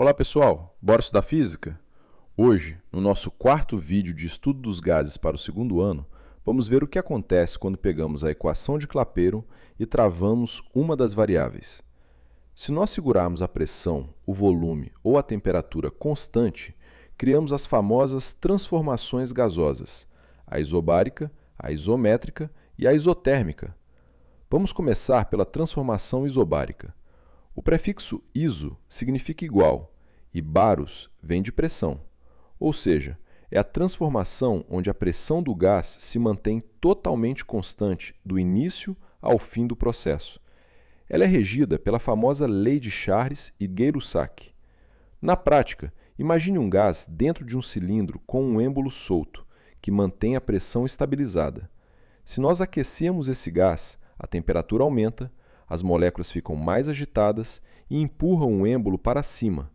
Olá pessoal, bora estudar física? Hoje, no nosso quarto vídeo de estudo dos gases para o segundo ano, vamos ver o que acontece quando pegamos a equação de Clapeyron e travamos uma das variáveis. Se nós segurarmos a pressão, o volume ou a temperatura constante, criamos as famosas transformações gasosas, a isobárica, a isométrica e a isotérmica. Vamos começar pela transformação isobárica. O prefixo iso significa igual e baros vem de pressão, ou seja, é a transformação onde a pressão do gás se mantém totalmente constante do início ao fim do processo. Ela é regida pela famosa lei de Charles e Gay-Lussac. Na prática, imagine um gás dentro de um cilindro com um êmbolo solto, que mantém a pressão estabilizada. Se nós aquecemos esse gás, a temperatura aumenta, as moléculas ficam mais agitadas e empurram o êmbolo para cima.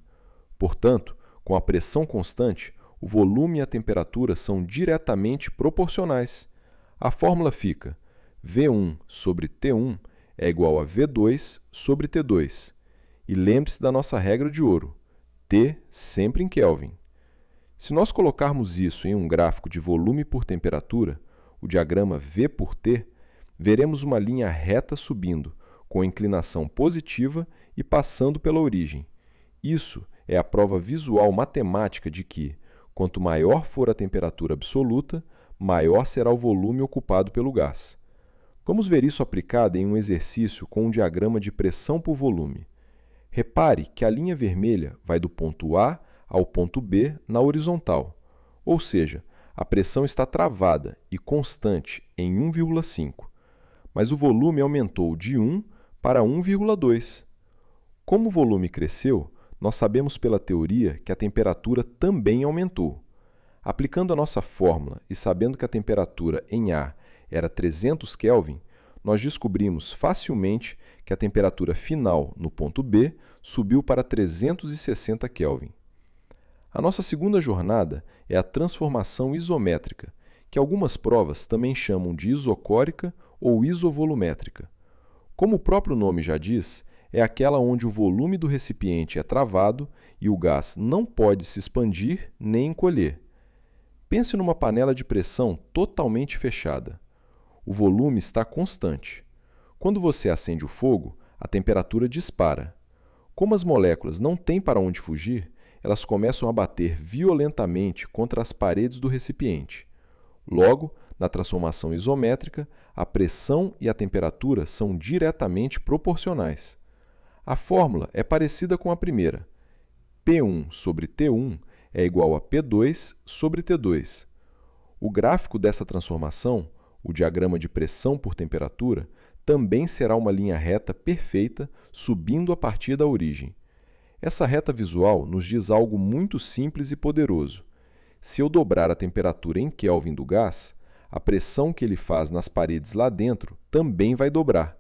Portanto, com a pressão constante, o volume e a temperatura são diretamente proporcionais. A fórmula fica V1 sobre T1 é igual a V2 sobre T2. E lembre-se da nossa regra de ouro, T sempre em Kelvin. Se nós colocarmos isso em um gráfico de volume por temperatura, o diagrama V por T, veremos uma linha reta subindo, com inclinação positiva e passando pela origem. Isso é a prova visual matemática de que, quanto maior for a temperatura absoluta, maior será o volume ocupado pelo gás. Vamos ver isso aplicado em um exercício com um diagrama de pressão por volume. Repare que a linha vermelha vai do ponto A ao ponto B na horizontal, ou seja, a pressão está travada e constante em 1,5, mas o volume aumentou de 1 para 1,2. Como o volume cresceu, nós sabemos pela teoria que a temperatura também aumentou. Aplicando a nossa fórmula e sabendo que a temperatura em A era 300 Kelvin, nós descobrimos facilmente que a temperatura final no ponto B subiu para 360 Kelvin. A nossa segunda jornada é a transformação isométrica, que algumas provas também chamam de isocórica ou isovolumétrica. Como o próprio nome já diz, é aquela onde o volume do recipiente é travado e o gás não pode se expandir nem encolher. Pense numa panela de pressão totalmente fechada. O volume está constante. Quando você acende o fogo, a temperatura dispara. Como as moléculas não têm para onde fugir, elas começam a bater violentamente contra as paredes do recipiente. Logo, na transformação isométrica, a pressão e a temperatura são diretamente proporcionais. A fórmula é parecida com a primeira. P1 sobre T1 é igual a P2 sobre T2. O gráfico dessa transformação, o diagrama de pressão por temperatura, também será uma linha reta perfeita subindo a partir da origem. Essa reta visual nos diz algo muito simples e poderoso. Se eu dobrar a temperatura em Kelvin do gás, a pressão que ele faz nas paredes lá dentro também vai dobrar.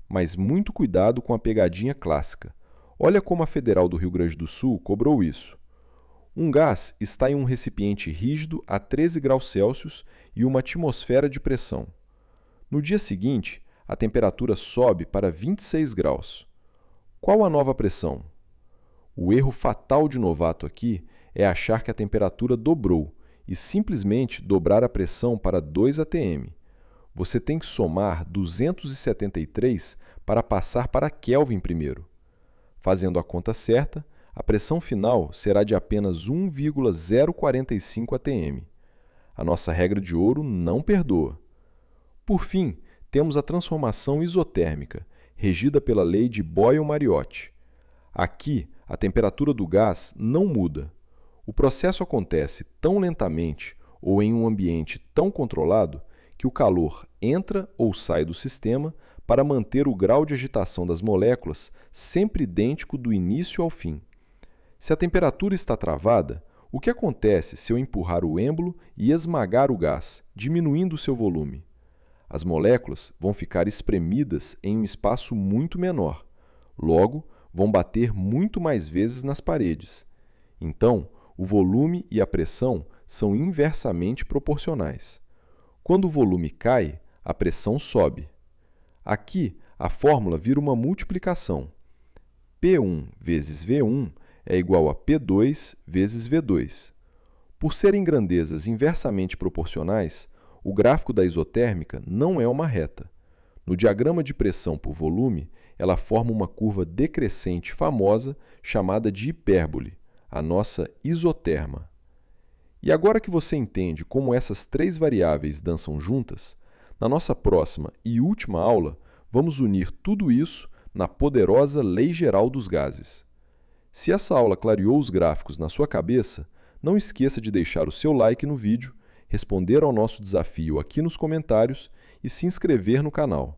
Mas muito cuidado com a pegadinha clássica. Olha como a Federal do Rio Grande do Sul cobrou isso. Um gás está em um recipiente rígido a 13 graus Celsius e uma atmosfera de pressão. No dia seguinte, a temperatura sobe para 26 graus. Qual a nova pressão? O erro fatal de novato aqui é achar que a temperatura dobrou e simplesmente dobrar a pressão para 2 atm. Você tem que somar 273 para passar para Kelvin primeiro. Fazendo a conta certa, a pressão final será de apenas 1,045 atm. A nossa regra de ouro não perdoa. Por fim, temos a transformação isotérmica, regida pela lei de Boyle-Mariotte. Aqui, a temperatura do gás não muda. O processo acontece tão lentamente ou em um ambiente tão controlado que o calor entra ou sai do sistema para manter o grau de agitação das moléculas sempre idêntico do início ao fim. Se a temperatura está travada, o que acontece se eu empurrar o êmbolo e esmagar o gás, diminuindo seu volume? As moléculas vão ficar espremidas em um espaço muito menor. Logo, vão bater muito mais vezes nas paredes. Então, o volume e a pressão são inversamente proporcionais. Quando o volume cai, a pressão sobe. Aqui, a fórmula vira uma multiplicação. P1 vezes V1 é igual a P2 vezes V2. Por serem grandezas inversamente proporcionais, o gráfico da isotérmica não é uma reta. No diagrama de pressão por volume, ela forma uma curva decrescente famosa chamada de hipérbole, a nossa isoterma. E agora que você entende como essas três variáveis dançam juntas, na nossa próxima e última aula, vamos unir tudo isso na poderosa Lei Geral dos Gases. Se essa aula clareou os gráficos na sua cabeça, não esqueça de deixar o seu like no vídeo, responder ao nosso desafio aqui nos comentários e se inscrever no canal.